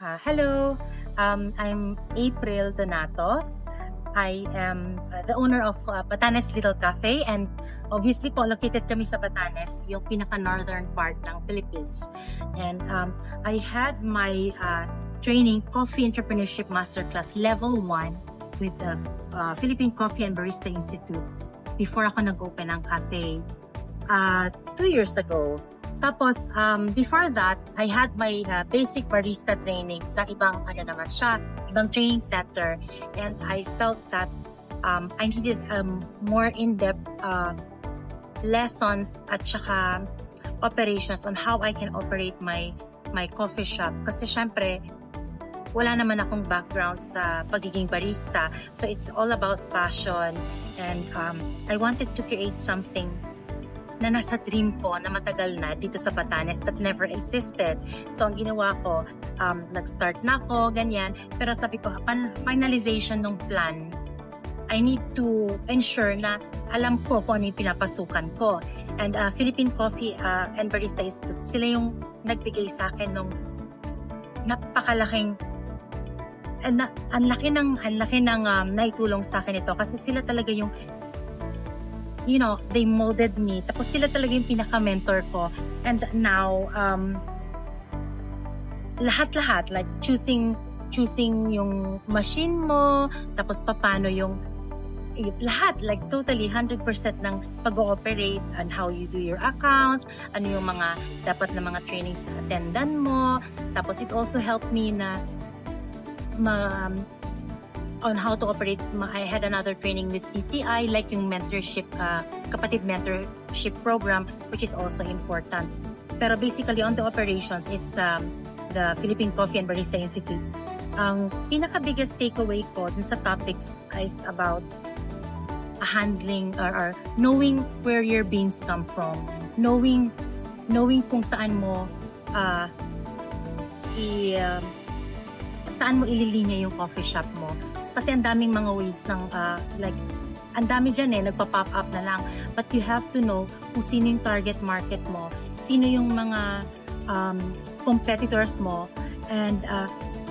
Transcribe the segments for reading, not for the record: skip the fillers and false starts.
Hello, I'm April Donato. I am the owner of Batanes Little Cafe, and obviously po located kami sa Batanes, yung pinaka-northern part ng Philippines. And I had my training Coffee Entrepreneurship Masterclass Level 1 with the Philippine Coffee and Barista Institute before ako nag-open ng cafe 2 years ago. Tapos, before that, I had my basic barista training sa ibang training center. And I felt that I needed more in-depth lessons at saka operations on how I can operate my coffee shop. Kasi syempre, wala naman akong background sa pagiging barista. So it's all about passion. And I wanted to create something na nasa dream ko na matagal na dito sa Batanes that never existed. So ang ginawa ko, nag-start na ako, ganyan. Pero sabi ko, upon finalization ng plan, I need to ensure na alam ko kung ano yung pinapasukan ko. And Philippine Coffee and Barista Institute, sila yung nagbigay sa akin ng napakalaking ang laki ng naitulong sa akin ito kasi sila talaga yung they molded me. Tapos sila talaga yung pinaka-mentor ko. And now, lahat-lahat, like choosing yung machine mo, tapos paano yung lahat, like totally 100% ng pag-ooperate and how you do your accounts, ano yung mga dapat na mga trainings na attendan mo. Tapos it also helped me na on how to operate. I had another training with TTI, like yung mentorship, kapatid mentorship program, which is also important. Pero basically, on the operations, it's the Philippine Coffee and Barista Institute. Ang pinaka-biggest takeaway ko dun sa topics is about handling or knowing where your beans come from. Knowing kung saan mo saan mo ililinya yung coffee shop mo. Kasi ang daming mga waves ng ang dami dyan nagpa-pop up na lang. But you have to know kung sino yung target market mo, sino yung mga competitors mo, and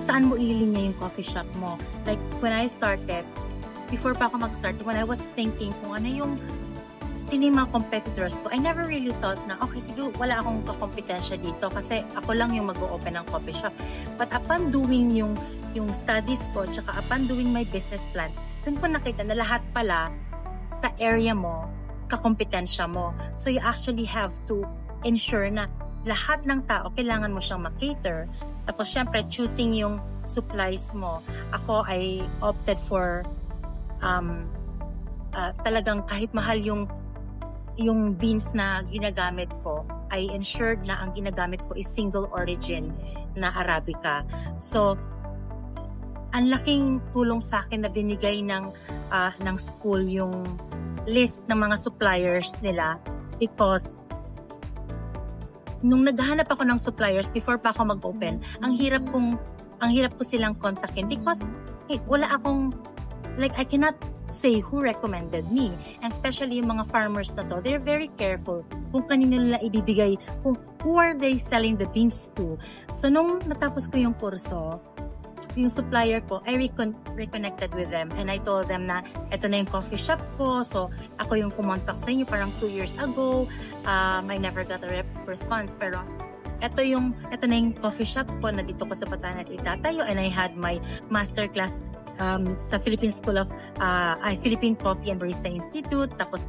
saan mo ililinya yung coffee shop mo. Like when I started, before pa ako mag-start, when I was thinking kung ano yung sino yung mga competitors ko, I never really thought na, okay, sige, wala akong kakompetensya dito kasi ako lang yung mag-o-open ng coffee shop. But upon doing yung studies ko, tsaka upon doing my business plan, dun ko nakita na lahat pala sa area mo, kakompetensya mo. So you actually have to ensure na lahat ng tao, kailangan mo siyang makater. Tapos syempre, choosing yung supplies mo. Ako, I opted for talagang kahit mahal yung beans na ginagamit ko, I ensured na ang ginagamit ko is single origin na Arabica. So, ang laking tulong sa akin na binigay ng school yung list ng mga suppliers nila because nung naghahanap ako ng suppliers before pa ako mag-open, ang hirap ko silang kontakin because wala akong, like, I cannot say who recommended me. And especially yung mga farmers na to, they're very careful kung kanino nila ibibigay, who are they selling the beans to. So nung natapos ko yung kurso, yung supplier ko, I reconnected with them and I told them na eto na yung coffee shop ko. So ako yung kumontak sa inyo parang 2 years ago. I never got a response, pero ito na yung coffee shop ko na dito ko sa Batanes itatayo, and I had my masterclass sa Philippine Philippine Coffee and Barista Institute. Tapos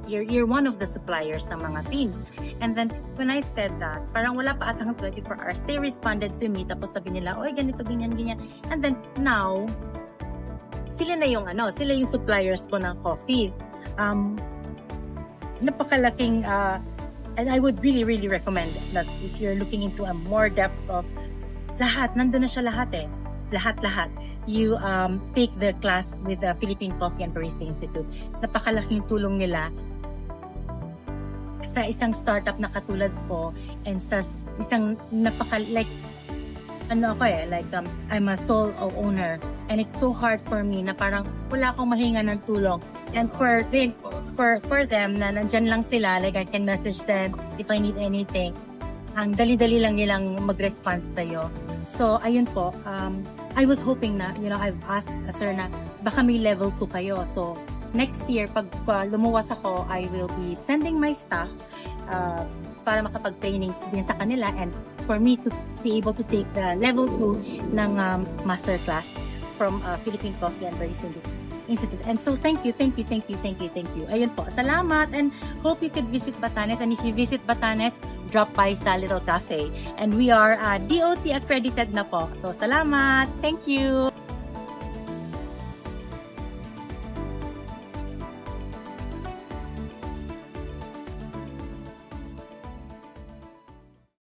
you're one of the suppliers ng mga beans. And then when I said that, parang wala pa atang 24 hours, they responded to me. Tapos sabi nila, oy, ganito, ganyan. And then now, sila yung suppliers ko ng coffee. Napakalaking and I would really, really recommend that if you're looking into a more depth of lahat, nandun na siya lahat lahat. You take the class with the Philippine Coffee and Barista Institute. Napakalaking tulong nila sa isang startup na katulad ko and sa isang I'm a sole owner and it's so hard for me na parang wala akong mahinga ng tulong. And for them na nandyan lang sila, like I can message them if I need anything. Ang dali-dali lang nilang mag-response sa'yo. So, ayun po, I was hoping na, I've asked sir na baka may level 2 kayo. So, next year, pag lumuwas ako, I will be sending my staff para makapag-trainings din sa kanila and for me to be able to take the level 2 ng masterclass from Philippine Coffee and Barista Institute. And so, thank you. Ayun po, salamat and hope you could visit Batanes. And if you visit Batanes, drop by sa Little Cafe. And we are DOT accredited na po. So, salamat. Thank you.